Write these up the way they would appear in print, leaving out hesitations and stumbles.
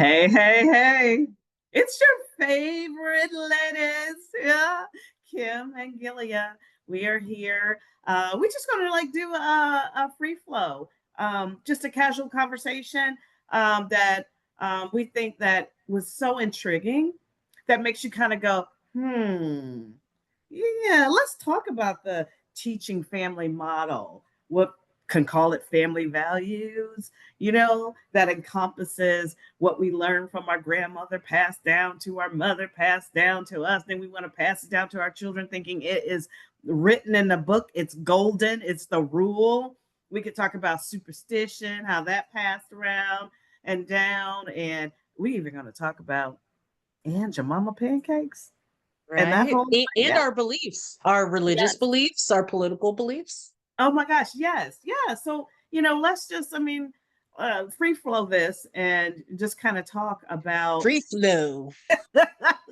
Hey, hey, hey. It's your favorite lettuce. Yeah. Kim and Gilia. We are here. We're just gonna do a free flow. Just a casual conversation that we think that was so intriguing that makes you kind of go, yeah, let's talk about the teaching family model. What can call it family values, that encompasses what we learn from our grandmother, passed down to our mother, passed down to us. Then we want to pass it down to our children, thinking it is written in the book, it's golden, it's the rule. We could talk about superstition, how that passed around and down. And we even going to talk about Aunt Jemima pancakes and that Right. whole And yeah. our beliefs, our religious Yes. beliefs, our political beliefs. Oh my gosh, yes. Yeah. So, let's just, free flow this and just kind of talk about Free flow. look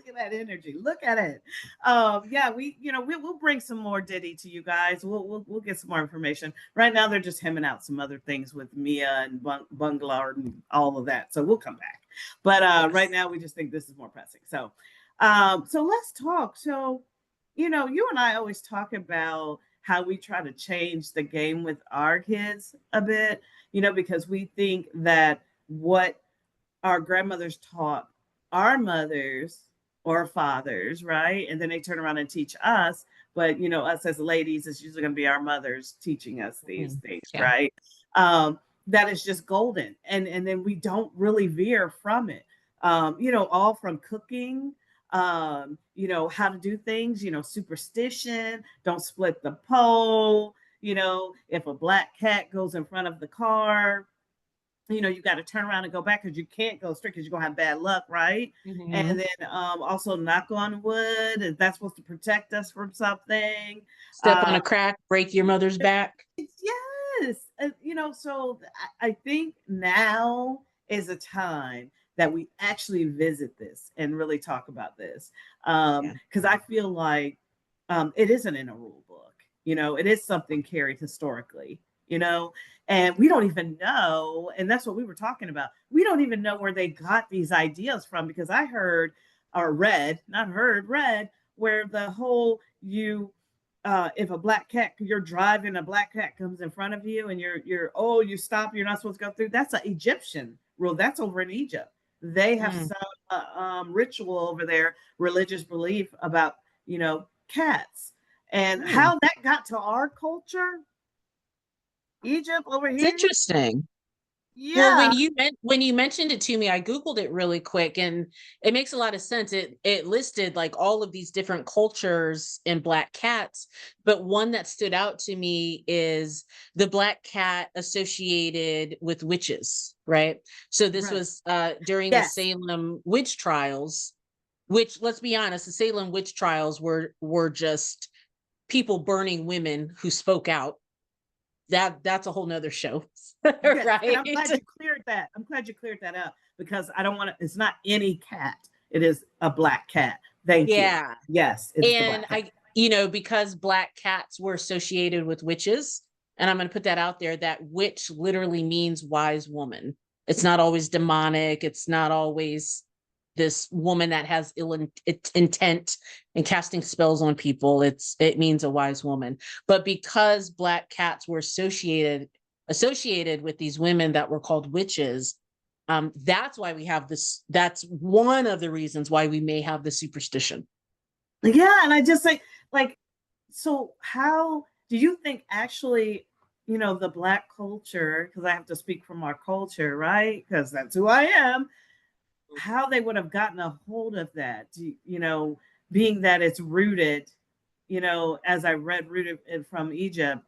at that energy. Look at it. Yeah, we'll bring some more Diddy to you guys. We'll get some more information. Right now, they're just hemming out some other things with Mia and Bungalow and all of that. So we'll come back. But right Yes. now, we just think this is more pressing. So let's talk. So, you and I always talk about how we try to change the game with our kids a bit, because we think that what our grandmothers taught our mothers or fathers, right? And then they turn around and teach us. But us as ladies, it's usually going to be our mothers teaching us these Mhm. things, Yeah. right? That is just golden, and then we don't really veer from it. All from cooking, how to do things, superstition, don't split the pole, if a black cat goes in front of the car, you got to turn around and go back because you can't go straight because you're gonna have bad luck, right? And Mhm. then also knock on wood, and that's supposed to protect us from something. Step on Uh, a crack, break your mother's back. yes, so I think now is a time that we actually visit this and really talk about this, Yeah. because I feel like it isn't in a rule book. It is something carried historically. And we don't even know, and that's what we were talking about. We don't even know where they got these ideas from because I heard or read, not heard, read, where the whole if a black cat, you're driving, a black cat comes in front of you and you stop, you're not supposed to go through. That's an Egyptian rule. That's over in Egypt. They have Mm. some ritual over there, religious belief about, cats. And Mm. how that got to our culture, Egypt over It's here. interesting. Well, Yeah. when you mentioned it to me, I Googled it really quick and it makes a lot of sense. It listed like all of these different cultures in black cats, but one that stood out to me is the black cat associated with witches, right? So this Right. was during the Yes. Salem witch trials, which let's be honest, the Salem witch trials were just people burning women who spoke out. That's a whole nother show. Yes. And Right. I'm glad you cleared that. I'm glad you cleared that up because I don't want to, it's not any cat. It is a black cat. Thank you. Yeah. Yes, it is the And black cat. because black cats were associated with witches, and I'm going to put that out there, that witch literally means wise woman. It's not always demonic. It's not always this woman that has intent and casting spells on people. It means a wise woman. But because black cats were associated with these women that were called witches, that's why we have this. That's one of the reasons why we may have the superstition. Yeah, and I just say, like, so how do you think actually, the black culture, because I have to speak from our culture, right? Because that's who I am, how they would have gotten a hold of that, being that it's rooted, as I read rooted from Egypt,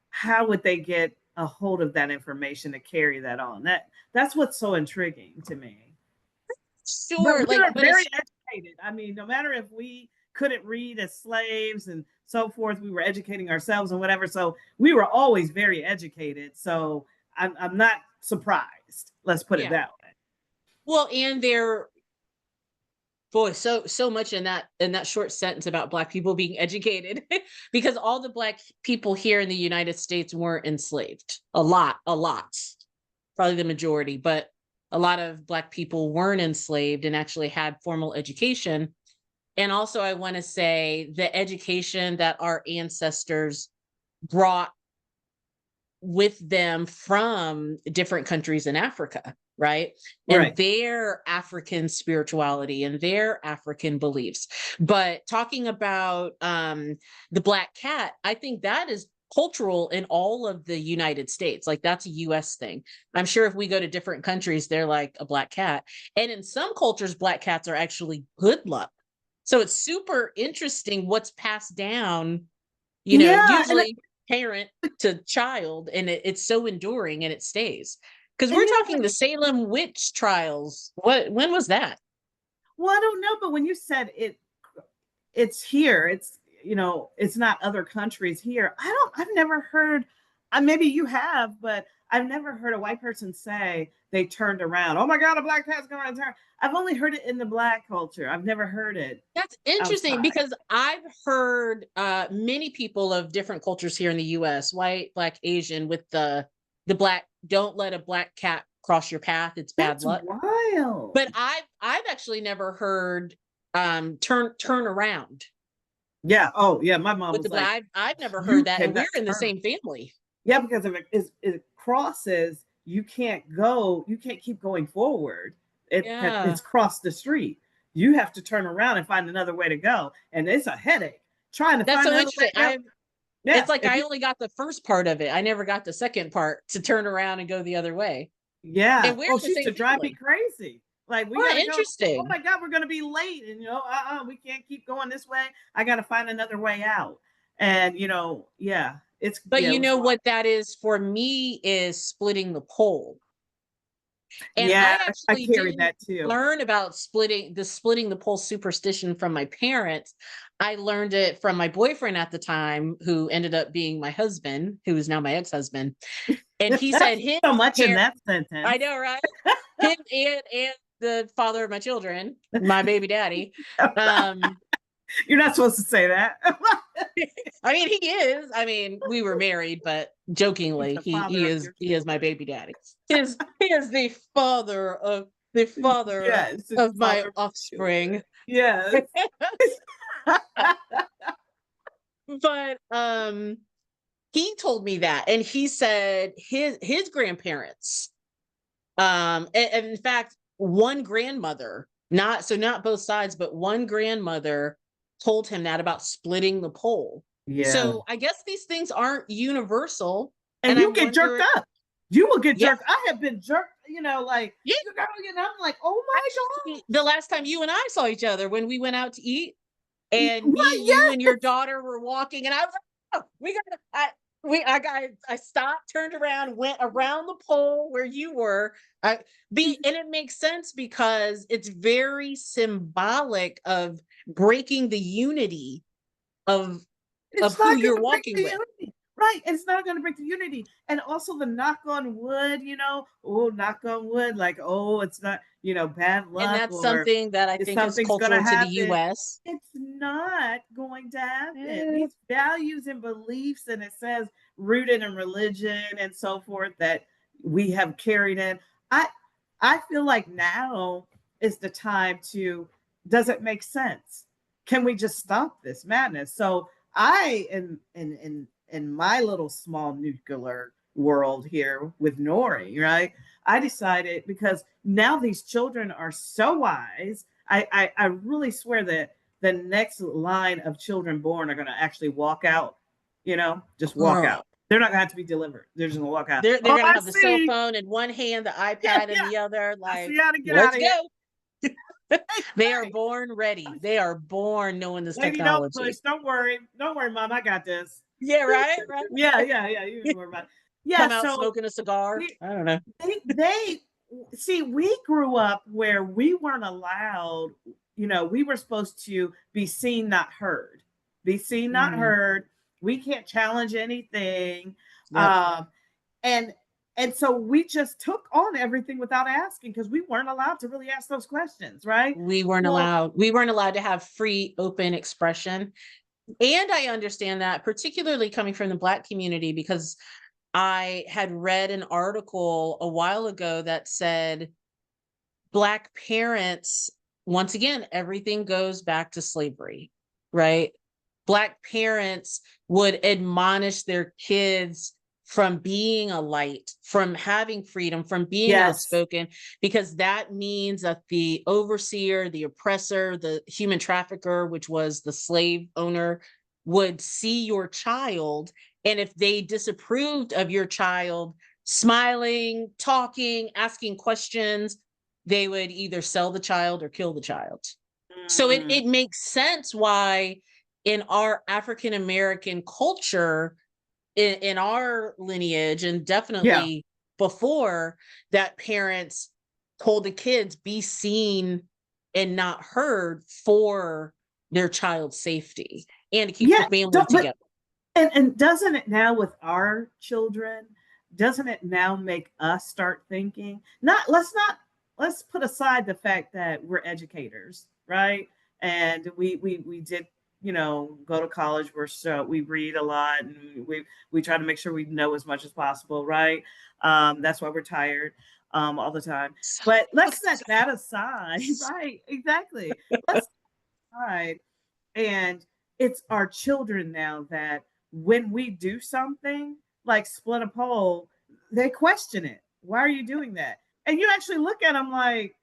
how would they get a hold of that information to carry that on? That's what's so intriguing to me. But Sure, we like, are but very it's educated. I mean, no matter if we couldn't read as slaves and so forth, we were educating ourselves and whatever. So we were always very educated. So I'm not surprised. Let's put it yeah. that way. Well, and there, boy, so much in that short sentence about black people being educated, because all the black people here in the United States weren't enslaved. A lot, probably the majority, but a lot of Black people weren't enslaved and actually had formal education. And also, I want to say the education that our ancestors brought with them from different countries in Africa, right? And Right. their African spirituality and their African beliefs. But talking about the black cat, I think that is cultural in all of the United States. Like that's a US thing. I'm sure if we go to different countries, they're like a black cat. And in some cultures, black cats are actually good luck. So it's super interesting what's passed down, Yeah, usually parent to child, and it's so enduring and it stays. Because and we're you know talking the Salem witch trials. When was that? well, I don't know, but when you said it's here, it's not other countries here. I've never heard, maybe you have, but I've never heard a white person say they turned around. Oh my God, a black cat's going to turn. I've only heard it in the black culture. I've never heard it That's interesting outside. because I've heard many people of different cultures here in the US, white, black, Asian, with the black, don't let a black cat cross your path, it's bad That's luck. wild. But I've actually never heard turn around Yeah. Oh, yeah. My mom with was the like, black. I've never heard you that, and we're cannot in the turn. same family. Yeah, because if it crosses, you can't go, you can't keep going forward. Yeah. It's crossed the street. You have to turn around and find another way to go. And it's a headache trying to That's find so another way interesting. to go. It's Yeah. like If I you, only got the first part of it. I never got the second part to turn around and go the other way. yeah. And we're Oh, in the she used same to drive me family. crazy. Like, we Oh, gotta go. Oh interesting. my God, we're gonna be late. And we can't keep going this way. I gotta find another way out. And yeah, But it you was know wild. what that is for me is splitting the pole. And Yeah, I I actually carried didn't that too. learn about splitting the pole superstition from my parents. I learned it from my boyfriend at the time, who ended up being my husband, who is now my ex-husband. And he said his So much in parents, that I sentence. know, right? Him and the father of my children, my baby daddy. Um, You're not supposed to say that. I mean, he is. I mean, we were married, but He's jokingly, the he father he of is your he is my children. baby daddy. He is the father Yes, it's of the my father of your children. offspring. Yes. But he told me that, and he said his grandparents, and in fact, one grandmother, not both sides, but one grandmother told him that about splitting the pole. Yeah. So I guess these things aren't universal, And and you I'm get jerked wondering, up. You will get yeah, jerked. I have been jerked, like, yeah. you girl, I'm like, oh my Actually, the last time you and I saw each other when we went out to eat, God. and me, Right, you, and yes. your daughter were walking, and I was like, "Oh, we gotta." I stopped, turned around, went around the pole where you were. And it makes sense because it's very symbolic of breaking the unity of It's who not you're gonna break walking the with, unity. Right. It's not gonna break the unity. And also the knock on wood, oh, knock on wood, like, oh, it's not, bad and luck that's or something that I if think is something's gonna cultural to the happen. U.S. It's not going to happen. Eh, These values and beliefs, and it says rooted in religion and so forth that we have carried in. I I feel like now is the time to, does it make sense? Can we just stop this madness? So I am in my little small nuclear world here with Nori, right? I decided, because now these children are so wise. I really swear that the next line of children born are going to actually walk out, just walk Girl, out. They're not going to have to be delivered. They're just going to walk out. they're Oh, gonna I have the cell see. phone in one hand, the Yeah, iPad in yeah. the other, I see like, how to get out let's of here. go. Hey, They are hey, born ready. They are born knowing this lady, don't push. technology. Don't worry. Don't worry, mom. I got this. Yeah, right, right. Yeah, yeah, yeah. You don't worry about it. Yeah. Come out So smoking a cigar. we, I don't know. they see, we grew up where we weren't allowed, we were supposed to be seen, not heard. Be seen, not Mm, heard. We can't challenge anything. yep. Um, and and so we just took on everything without asking, because we weren't allowed to really ask those questions, right? Well, We weren't allowed to have free, open expression. And I understand that, particularly coming from the Black community, because I had read an article a while ago that said Black parents, once again, everything goes back to slavery, right? Black parents would admonish their kids from being a light, from having freedom, from being Yes. outspoken, because that means that the overseer, the oppressor, the human trafficker, which was the slave owner, would see your child. And if they disapproved of your child smiling, talking, asking questions, they would either sell the child or kill the child. So Mm, it makes sense why in our African American culture, in our lineage, and yeah. definitely before, that parents told the kids be seen and not heard for their child's safety and to keep the Yeah. family Don't, but together. and doesn't it now with our children, doesn't it now make us start thinking, not let's put aside the fact that we're educators, right? And we did, go to college. We read a lot, and we try to make sure we know as much as possible, right? That's why we're tired all the time. But let's set that aside, right? Exactly. Let's aside, and it's our children now that when we do something like split a pole, they question it. Why are you doing that? And you actually look at them like,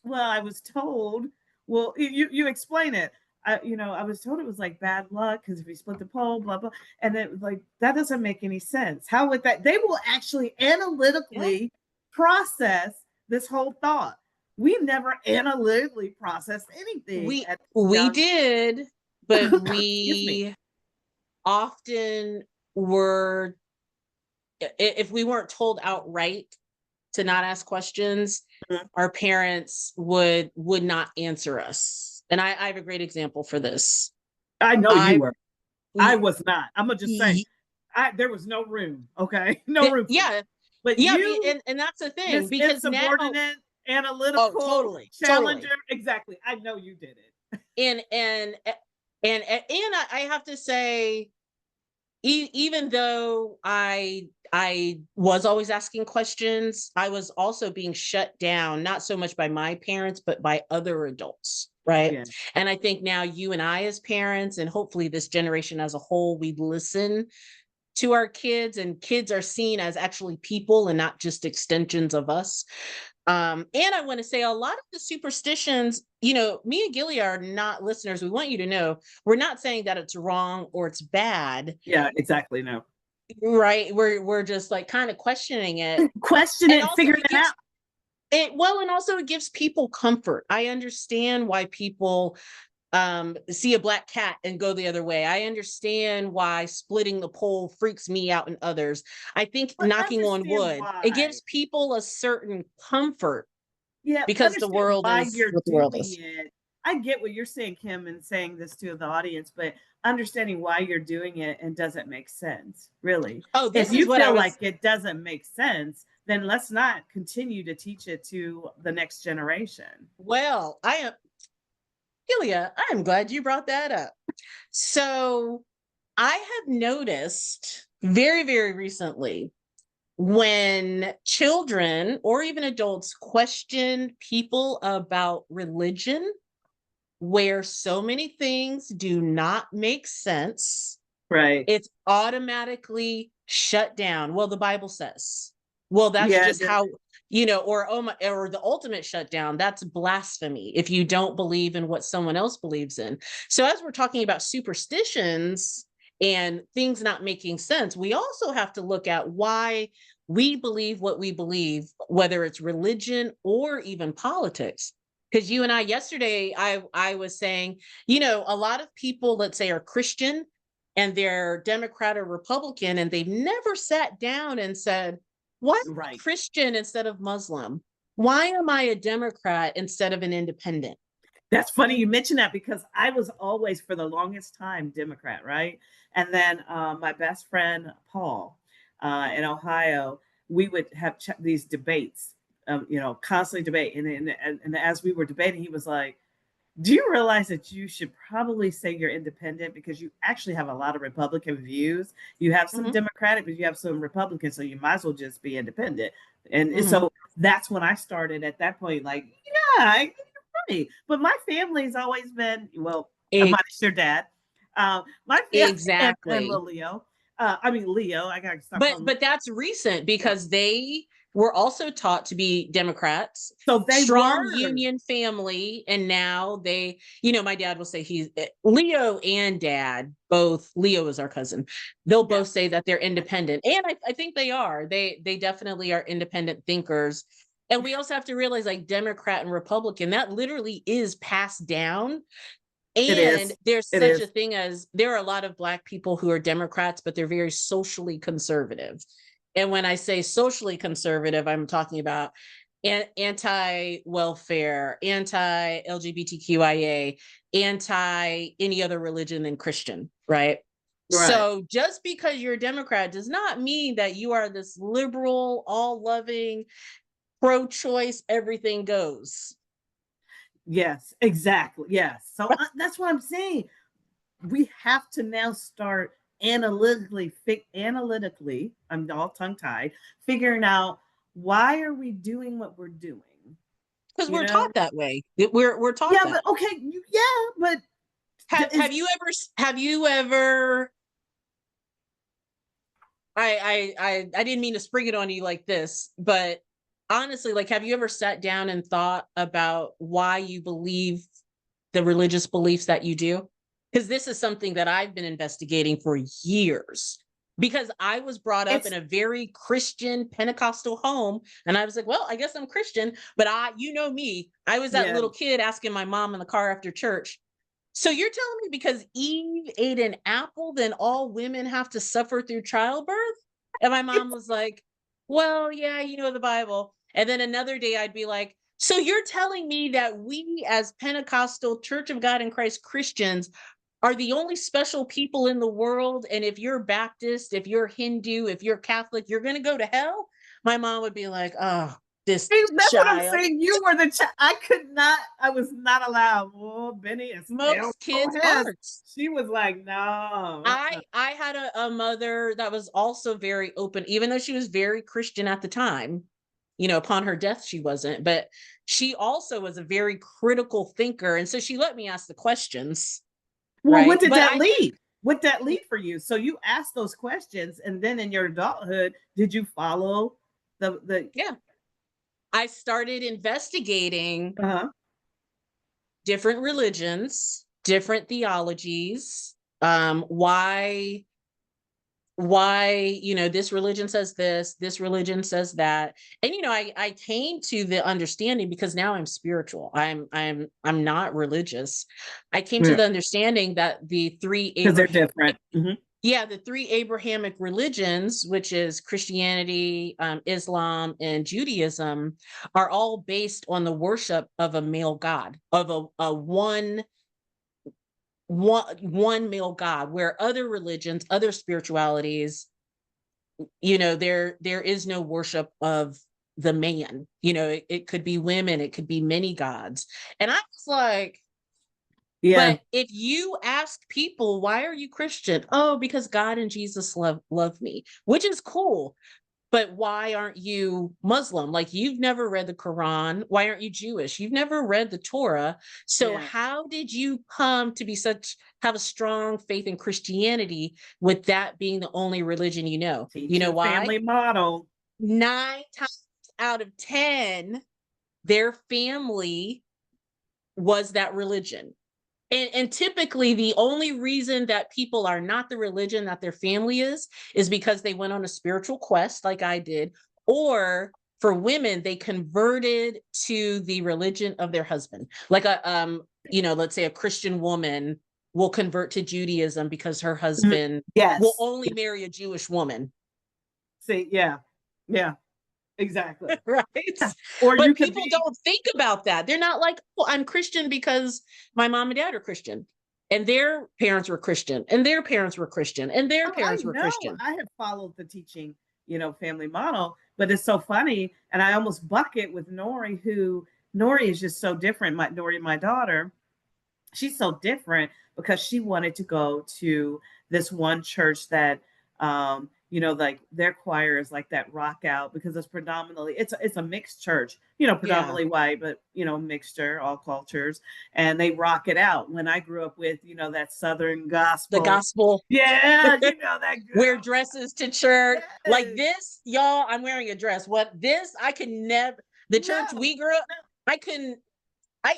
well, I was told. Well, you explain it. I was told it was like bad luck because if you split the pole, blah blah, and it was like that doesn't make any sense. How would that? They will actually Yeah. analytically process this whole thought. We never analytically processed anything We at we young. did, but Excuse me. we often were, if we weren't told outright to not ask questions, Mhm. our parents would not answer us. And I have a great example for this. I know you I were. I y- was not. I'm gonna just say, y- there was no room. Okay, no room for me. yeah, But yeah, you, and that's the thing this because now, insubordinate, oh, analytical totally, challenger, totally. exactly. I know you did it. And I have to say, even though I was always asking questions, I was also being shut down, not so much by my parents, but by other adults. Right. Yeah. And I think now you and I, as parents, and hopefully this generation as a whole, we listen to our kids, and kids are seen as actually people and not just extensions of us. And I want to say a lot of the superstitions, me and Gilly are not listeners. We want you to know we're not saying that it's wrong or it's bad, Yeah. Exactly. No. right? We're just like kind of questioning it. Question And it, also figuring it it out. gives and also it gives people comfort. I understand why people see a black cat and go the other way. I understand why splitting the pole freaks me out and others. I think, But knocking on understand wood, it why. gives people a certain comfort Yeah, because the understand world why is you're what the world doing is. it. I get what you're saying, Kim, and saying this to the audience, but understanding why you're doing it and doesn't make sense, really. Oh, If this is you what I feel like was. it doesn't make sense, then let's not continue to teach it to the next generation. Well, I am, Ilya, I'm glad you brought that up. So I have noticed very, very recently, when children or even adults question people about religion, where so many things do not make sense, Right. it's automatically shut down. Well, the Bible says. Well, that's Yeah. just how, or oh my, or the ultimate shutdown, that's blasphemy if you don't believe in what someone else believes in. So as we're talking about superstitions and things not making sense, we also have to look at why we believe what we believe, whether it's religion or even politics. Because you and I yesterday, I was saying, a lot of people, let's say, are Christian and they're Democrat or Republican, and they've never sat down and said, why am I Right. Christian instead of Muslim? Why am I a Democrat instead of an independent? That's funny you mentioned that because I was always, for the longest time, Democrat, right? And then my best friend, Paul, in Ohio, we would have these debates, constantly debate. And as we were debating, he was like, Do you realize that you should probably say you're independent because you actually have a lot of Republican views? You have some Mhm, Democratic, but you have some Republican, so you might as well just be independent. And mhm. so that's when I started at that point, like, yeah, you're right. But my family's always been, well, E minus your dad. My family and exactly. Lil Leo. I mean Leo. I gotta stop But calling him but that's recent Leo. because they were also taught to be Democrats, So they strong were. union family, and now they, my dad will say he's Leo and dad, both Leo is our cousin. They'll Yeah, both say that they're independent. And I think they are. They definitely are independent thinkers. And we also have to realize like Democrat and Republican, that literally is passed down. it And is. there's It such a is. thing as there are a lot of Black people who are Democrats, but they're very socially conservative. And when I say socially conservative, I'm talking about anti welfare, anti LGBTQIA, anti any other religion than Christian, right? Right. So just because you're a Democrat does not mean that you are this liberal, all loving, pro choice, everything goes. Yes, exactly. Yes. So that's what I'm saying. We have to now start analytically, I'm all tongue tied, figuring out why are we doing what we're doing? Because You we're know? taught that way. We're taught Yeah, that. but okay, yeah, but is Have you ever I didn't mean to spring it on you like this, but honestly, like have you ever sat down and thought about why you believe the religious beliefs that you do? Because this is something that I've been investigating for years. Because I was brought up in it's a very Christian Pentecostal home, and I was like, well, I guess I'm Christian, but me, I was that yeah. little kid asking my mom in the car after church, so you're telling me because Eve ate an apple, then all women have to suffer through childbirth? And my mom It's was like, well, yeah, the Bible. And then another day I'd be like, so you're telling me that we as Pentecostal Church of God in Christ Christians are the only special people in the world. And if you're Baptist, if you're Hindu, if you're Catholic, you're going to go to hell? My mom would be like, oh, this that's what I'm child. saying. You were the I could not, I was not allowed. Oh, Benny is hell, Most oh kids has. aren't. She was like, no. I had a mother that was also very open, even though she was very Christian at the time. Upon her death, she wasn't, but she also was a very critical thinker. And so she let me ask the questions, Well, what right? did But that I think, lead? What that lead for you? So you asked those questions, and then in your adulthood, did you follow the? yeah, I started investigating Uh-huh. different religions, different theologies, why this religion says this religion says that. And I came to the understanding, because now I'm spiritual, I'm not religious. I came to Yeah, the understanding that the three because they're Abraham different. Mhm. yeah, the three Abrahamic religions, which is Christianity, Islam, and Judaism, are all based on the worship of a male god, of a one male god, where other religions, other spiritualities, there is no worship of the man. It could be women, it could be many gods. And I was like, Yeah, but if you ask people, why are you Christian? Oh, because God and Jesus love me, which is cool. But why aren't you Muslim? Like, you've never read the Quran. Why aren't you Jewish? You've never read the Torah. So yeah. how did you come to have a strong faith in Christianity with that being the only religion you know? You know Teaching why? family model. 9 times out of 10, their family was that religion. And typically, the only reason that people are not the religion that their family is because they went on a spiritual quest, like I did, or for women, they converted to the religion of their husband. Like let's say a Christian woman will convert to Judaism because her Mhm. husband will Yes. only marry a Jewish woman. See, yeah, yeah, exactly. Right? Yeah. Or you But could people be. don't think about that. They're not like, oh, I'm Christian because my mom and dad are Christian. And their parents were Christian. And their parents were Christian. And their Oh, I parents were know. Christian. I have followed the teaching, family model, but it's so funny. And I almost buck it with Nori, who Nori is just so different. My Nori, my daughter. she's so different because she wanted to go to this one church that like their choir is like that rock out because it's predominantly it's a mixed church, Yeah. predominantly white, but mixture, all cultures, and they rock it out. When I grew up with, that southern The gospel. gospel. Yeah, that Wear girl. dresses to church. Like Yes. this, y'all, I'm wearing a dress. What this, I can never, the church No, we grew up, no. I couldn't,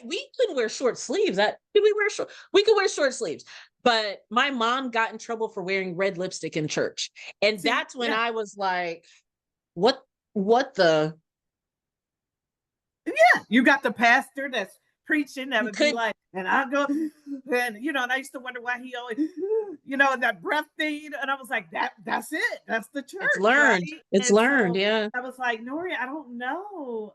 we couldn't wear short sleeves. Did we wear short? We could wear short sleeves. But my mom got in trouble for wearing red lipstick in church. And See, that's when yeah. I was like, what the, Yeah, you got the pastor that's preaching that you would be could, like, and I go, and I used to wonder why he always, that breath thing, and I was like, that's it, that's the it's church, right? learned. It's And learned. so Yeah. I was like, Nori, I don't know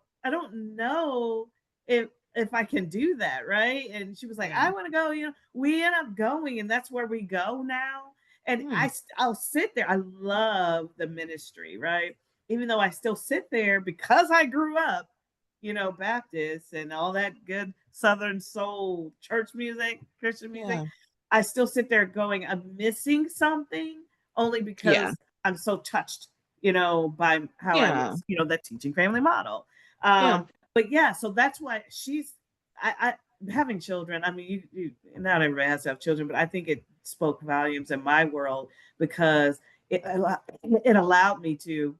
if I can do that, right? And she was like, Yeah. I want to go. We end up going, and that's where we go now. And Hmm. I'll sit there. I love the ministry, right? Even though I still sit there because I grew up Baptist and all that good Southern soul church music, Christian music, Yeah. I still sit there going, I'm missing something only Yeah. because I'm so touched, by how I Yeah. was, that teaching family model. Yeah. But yeah, so that's why I having children. I mean, not everybody has to have children, but I think it spoke volumes in my world because it allowed me to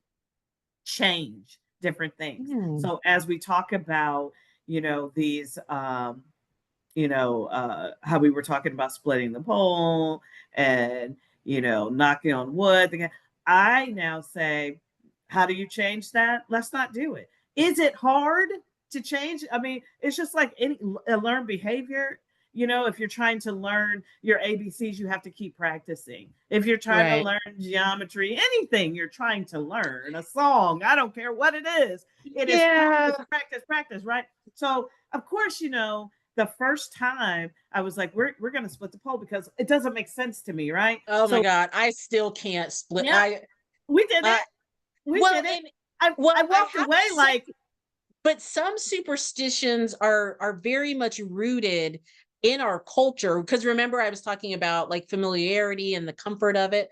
change different things. Hmm. So as we talk about, these how we were talking about splitting the pole and knocking on wood. I now say, how do you change that? Let's not do it. Is it hard to change? I mean, it's just like any learned behavior. If you're trying to learn your ABCs, you have to keep practicing. If you're trying to Right. learn geometry, anything you're trying to learn, a song, I don't care what it is, it is Yeah. practice, practice, practice, right? So, of course, the first time I was like, we're gonna split the pole because it doesn't make sense to me, right? Oh my So God. I still can't split. yeah, we did Uh, it. We well, did it. and I I walked have away to say, like, but some superstitions are very much rooted in our culture. Because remember, I was talking about like familiarity and the comfort of it.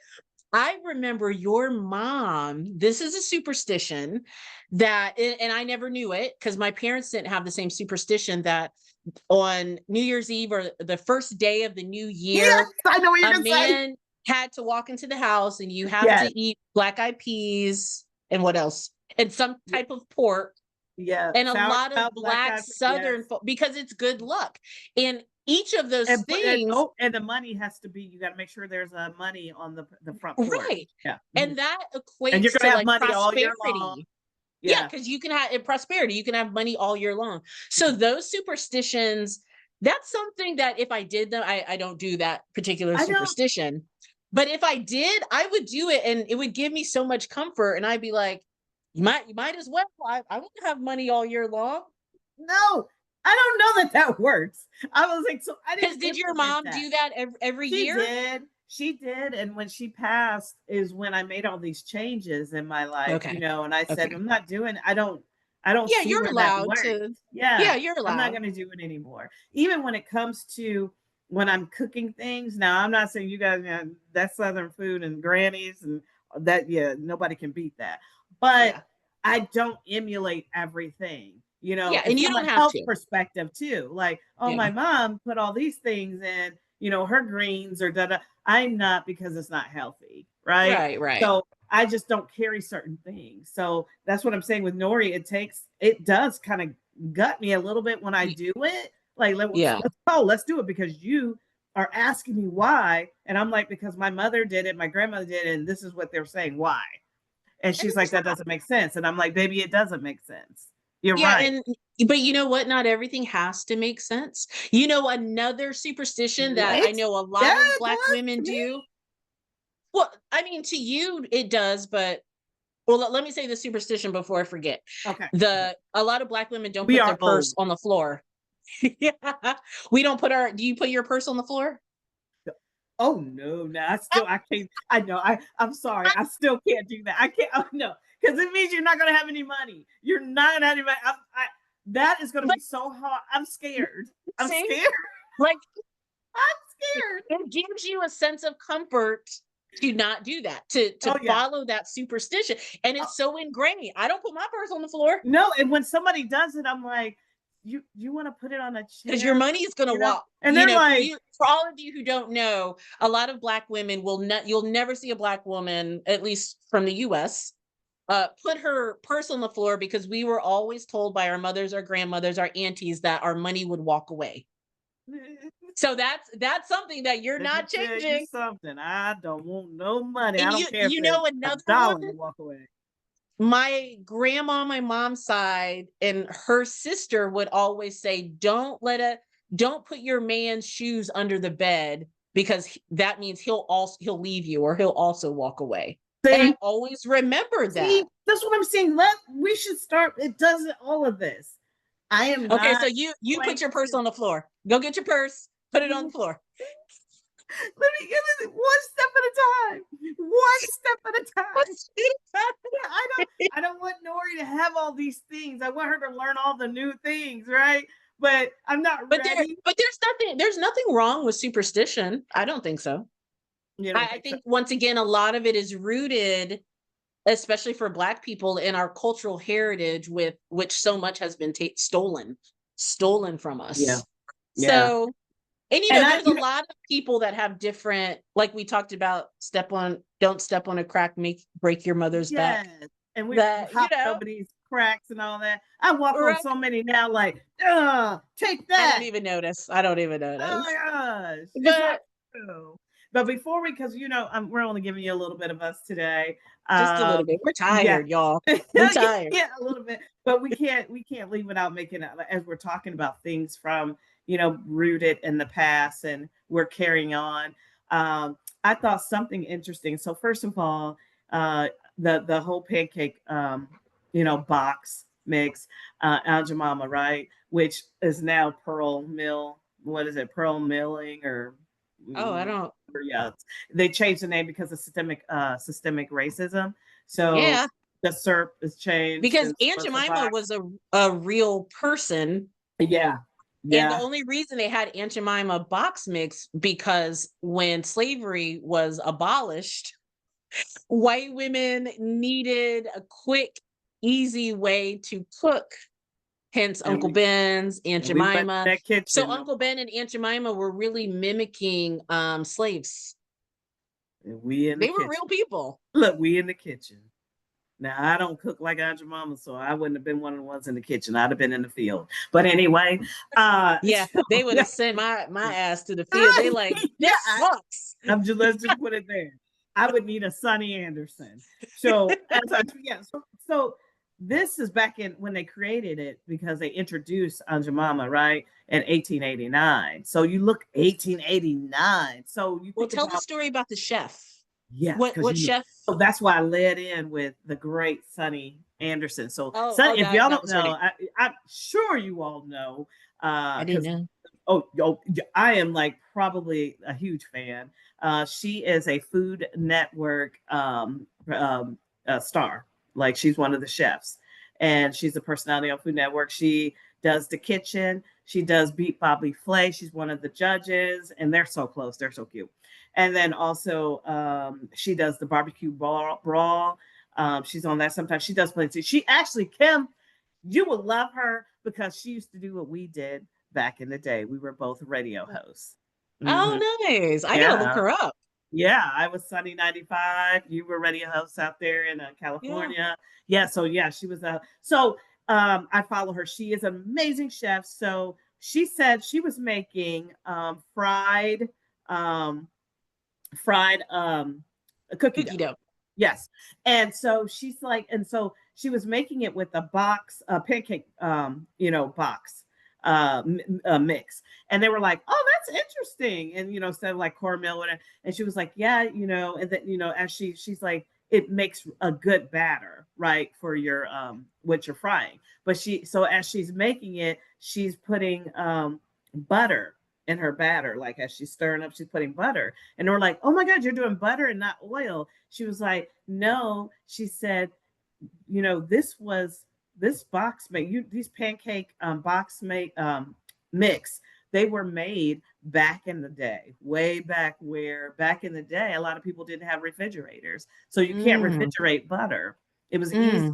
I remember your mom, this is a superstition that, and I never knew it because my parents didn't have the same superstition that on New Year's Eve or the first day of the new yes, year, I know what you're a gonna say. man had to walk into the house and you have to Yes, eat black eyed peas and what else? And some type of pork yeah, and a lot of sauerkraut, black black eyed peas, yes. southern because it's good luck. And each of those things, And the money has to be. You got to make sure there's money on the front porch. right. Yeah, And that and you're equates to gonna have like money all year long. prosperity. Yeah, Yeah, because you can have in prosperity, you can have money all year long. So those superstitions, that's something that if I did them, I don't do that particular I don't. superstition. But if I did, I would do it and it would give me so much comfort. And I'd be like, you might as well. I won't have money all year long. No, I don't know that works. I was like, so I Because didn't did your implement mom that. do that every She year? did. She did. And when she passed is when I made all these changes in my life, Okay. and I said, Okay. I'm not doing, I don't Yeah, see you're where that allowed worked. to. Yeah. Yeah, you're I'm not allowed. going to do it anymore. Even when it comes to when I'm cooking things. Now, I'm not saying you guys, that's Southern food and grannies and that, yeah, nobody can beat that. But Yeah. I don't emulate everything. Yeah. And And you from don't a have health to. perspective too. Like, oh, Yeah. my mom put all these things in, her greens or da da. I'm not because it's not healthy, right? Right. Right. So I just don't carry certain things. So that's what I'm saying with Nori. It does kind of gut me a little bit when I Y- do it. Like, Yeah. let's do it because you are asking me why. And I'm like, because my mother did it, my grandmother did it, and this is what they're saying. Why? And And she's like, that doesn't make sense. And I'm like, baby, it doesn't make sense. You're yeah, right. and but you know what? Not everything has to make sense. You know, another superstition that I Right? know a Yeah, lot of it Black does women to me. do. Well, I mean, to you it does, but well, let me say the superstition before I forget. Okay. Okay. A lot of Black women don't We put their are purse old. on the floor. Yeah. We don't put our, do you put your purse on the floor? Oh no, no, I can't. I know. I'm sorry. I still can't do that. I can't. Oh no, because it means you're not gonna have any money. You're not gonna have any money. That is gonna But be so hard. I'm scared. I'm see, scared. Like, I'm it scared. it gives you a sense of comfort to not do that, to Oh yeah. follow that superstition, and Oh, it's so ingrained. I don't put my purse on the floor no, and when somebody does it, I'm like, you want to put it on a because your chair, money is gonna you know? walk. And they're For like, you, for all of you who don't know, a lot of Black women will not. You'll never see a Black woman, at least from the U.S., put her purse on the floor because we were always told by our mothers, our grandmothers, our aunties that our money would walk away. So that's something that you're let me not tell you changing. something. I don't want no money. I And don't care if you it's know a another one? dollar to walk away. My grandma on my mom's side and her sister would always say, don't put your man's shoes under the bed because that means he'll leave you or he'll also walk away. And I See, always remembered see, that. that's what I'm saying. We should start. It does all of this. I am Okay, not so you going put your purse to. on the floor. Go get your purse, put it on the floor. Let me get it one step at a time. One step at a time. Yeah, I don't want Nori to have all these things. I want her to learn all the new things, right? But I'm not ready. But there's nothing wrong with superstition. I don't think so. You I, don't I think so? think once again, a lot of it is rooted, especially for Black people, in our cultural heritage, with which so much has been stolen from Yeah, us. yeah. So, and And there's a lot of people that have different, like we talked about, don't step on a crack, break your mother's back. yes, and we That, hopping over these cracks and all that. I walk on right? so many now, like, take I don't that. even notice. I don't even Oh my notice. gosh, it's not But true. But before we, because we're only giving you a little bit of us today. just a little bit. We're Yeah, tired, y'all. We're yeah, tired. yeah, a little bit. But we can't leave without making it, as we're talking about things from rooted in the past, and we're carrying on. I thought something interesting. So first of all, uh, the whole pancake box mix, Aunt Jemima, right? Which is now Pearl Mill. What is it? Pearl Milling or Oh, I mm, don't. or yeah, they changed the name because of systemic racism. So Yeah, the syrup is changed because and so Aunt is the Jemima box. was a real person. Yeah, And the yeah. only reason they had Aunt Jemima box mix because when slavery was abolished, white women needed a quick, easy way to cook. Hence And Uncle Ben's, Aunt we went in Jemima. that So kitchen. Uncle Ben and Aunt Jemima were really mimicking slaves. And we in the They were kitchen. real people. Look, we in the kitchen. Now I don't cook like Aunt Jemima, so I wouldn't have been one of the ones in the kitchen. I'd have been in the field. But anyway, Yeah, so, they would yeah, have sent my ass to the field. They like, yeah. this sucks. Let's just put it there. I would need a Sonny Anderson. So so this is back in when they created it because they introduced Aunt Jemima, right, in 1889. So you look 1889. So you Well, think tell the about, story about the chef. yes, What because chef? so that's why I led in with the great Sonny Anderson. So Oh, Sonny, if y'all that don't was her know, name. I'm sure you all know, I didn't because know. I am like probably a huge fan. She is a Food Network star. Like she's one of the chefs, and she's a personality on Food Network. She does the kitchen. She does Beat Bobby Flay. She's one of the judges, and they're so close. They're so cute. And then also, she does the barbecue brawl. She's on that sometimes. She does plenty. She actually, Kim, you will love her because she used to do what we did back in the day. We were both radio hosts. Hmm. Oh, nice. I gotta look Yeah. her up. Yeah. I was Sunny 95. You were radio hosts out there in Yeah. California. Yeah. So, yeah, she was. I follow her. She is an amazing chef. So, she said she was making um, fried cookie Cookie dough. dough. Yes. And so she's like, and so she was making it with a box, pancake, box mix. And they were like, oh, that's interesting. And, instead of like cornmeal, whatever. And she was like, yeah, and then, as she's like, it makes a good batter, right, for your, what you're frying. But so as she's making it, she's putting butter in her batter. Like as she's stirring up, she's putting butter. And we're like, oh my God, you're doing butter and not oil. She was like, no. She said, this box made these pancake box made mix. They were made back in the day, way back where back in the day, a lot of people didn't have refrigerators. So you can't Mm, refrigerate butter. It was easy mm,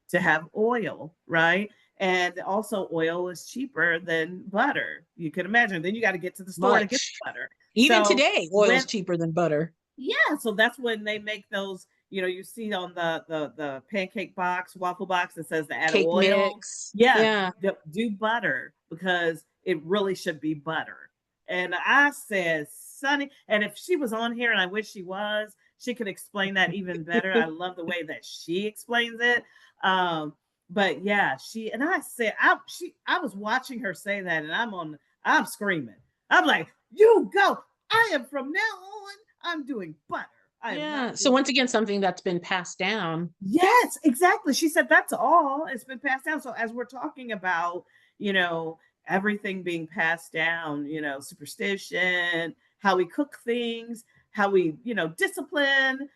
to have oil, right? And also, oil is cheaper than butter. You can imagine. Then you got to get to the store to get much. the butter. Even So today, oil's when cheaper than butter. yeah, so that's when they make those, you see on the pancake box, waffle box, it says to add Cake oil. mix. Yeah, Yeah. do butter because it really should be butter. And I said, Sonny, and if she was on here, and I wish she was, she could explain that even better. I love the way that she explains it. Um, but yeah, she and I said, I was watching her say that, and I'm screaming. I'm like, you go. I am from now on. I'm doing butter. I am Yeah. not So doing. once again, something that's been passed down. Yes, exactly. She said that's all. It's been passed down. So as we're talking about, you know, everything being passed down, superstition, how we cook things, how we, discipline,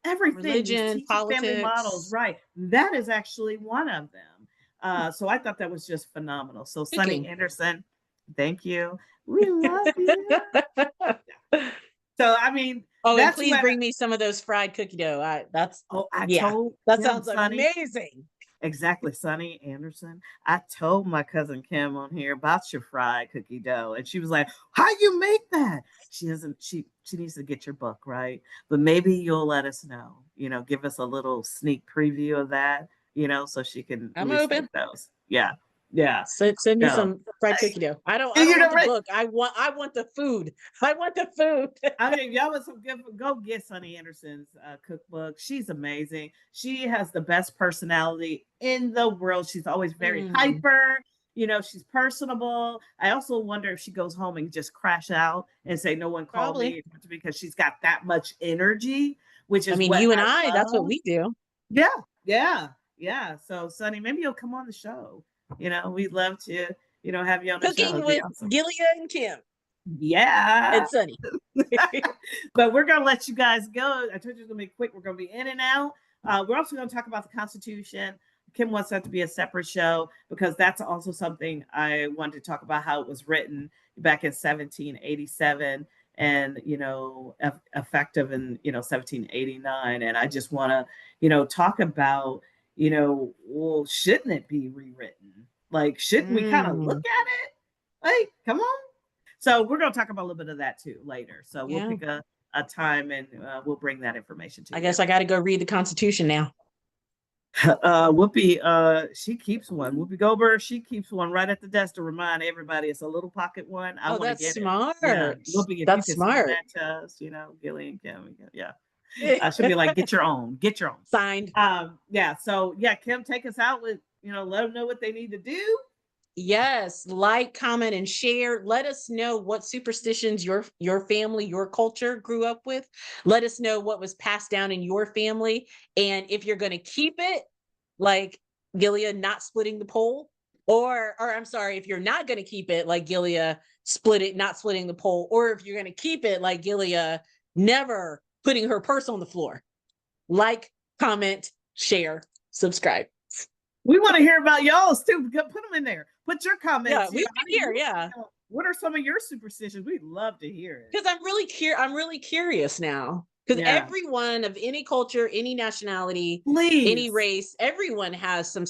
everything, these Religion, teaching family models, politics, right? That is actually one of them. So I thought that was just phenomenal. So Sunny cooking. Anderson, thank you. We love you. So I mean, Oh, and that's please what. bring me some of those fried cookie dough. Oh, I Yeah, told that Kim, sounds Sonny. amazing. Exactly, Sonny Anderson. I told my cousin Kim on here about your fried cookie dough, and she was like, "How you make that?" She doesn't. She needs to get your book right, but maybe you'll let us know. Give us a little sneak preview of that. So she can at I'm least open. make those. Yeah, yeah. Send me No, some fried cookie dough. I and don't you know, want the right? book. I want the food. I want the food. I mean, y'all was some good. Go get Sunny Anderson's cookbook. She's amazing. She has the best personality in the world. She's always very Mm, hyper. She's personable. I also wonder if she goes home and just crash out and say, "No one called probably. me," because she's got that much energy, which I is mean, what you and I I, that's what love. we do. Yeah, yeah, yeah. So, Sunny, maybe you'll come on the show. We'd love to, have you on the show. Cooking It'd be with awesome. Gilia and Kim Yeah. and Sunny. But we're going to let you guys go. I told you it's going to be quick. We're going to be in and out. We're also going to talk about the Constitution. Kim wants that to be a separate show because that's also something I wanted to talk about how it was written back in 1787 and effective in 1789. And I just want to talk about well, shouldn't it be rewritten? Like, shouldn't we kind of look Mm, at it? Like, come on. So we're going to talk about a little bit of that too later. So we'll yeah. pick a time and we'll bring that information to I you. guess I got to go read the Constitution now. Whoopi, she keeps one. Whoopi Goldberg, she keeps one right at the desk to remind everybody it's a little pocket one. I Oh, want to that's get it. smart. Yeah, Whoopi, if you That's can send smart. that to us, Gillian, Kim, yeah. I should be like, get your own. Signed. Yeah. So yeah, Kim, take us out with let them know what they need to do. Yes, like, comment, and share. Let us know what superstitions your family, your culture grew up with. Let us know what was passed down in your family, and if you're going to keep it, like Gilead not splitting the pole, or I'm sorry, if you're not going to keep it, like Gilead not splitting the pole, or if you're going to keep it, like Gilead never putting her purse on the floor. Like, comment, share, subscribe. We want to hear about y'all's too. Put them in there. Put your Yeah, comments. we How can do hear. you? Yeah. What are some of your superstitions? We'd love to hear it. Because I'm really curious now. Because Yeah, everyone of any culture, any nationality, any please. race, everyone has some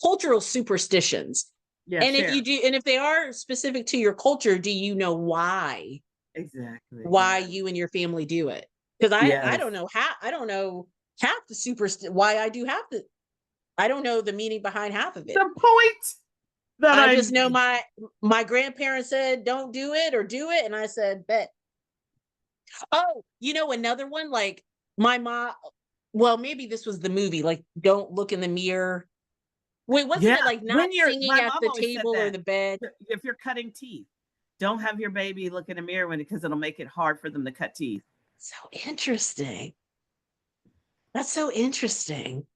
cultural superstitions. Yeah, And if share. you do, and if they are specific to your culture, do you know Exactly. why Yeah. you and your family do it? Because I Yes. don't know I don't know half the why I do half the I don't know the meaning behind half of it. The point that I I just know made. my grandparents said don't do it or do it, and I said bet. Oh, another one, like my mom, well, maybe this was the movie, like don't look in the mirror. Wait, wasn't Yeah. it like not When singing my at mom the always said table or that the bed? if you're cutting teeth, don't have your baby look in the mirror because it'll make it hard for them to cut teeth. So interesting. That's so interesting.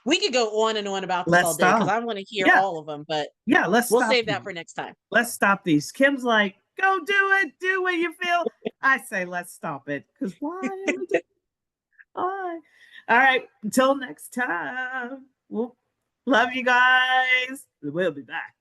We could go on and on about this Let's all day because stop. I want to hear Yeah. all of them, but Yeah. Let's we'll stop save that these. for next time. Let's stop these. Kim's like, go do it. Do what you feel. I say, let's stop it. Because why are we doing why? All right. Until next time. Well, love you guys. We'll be back.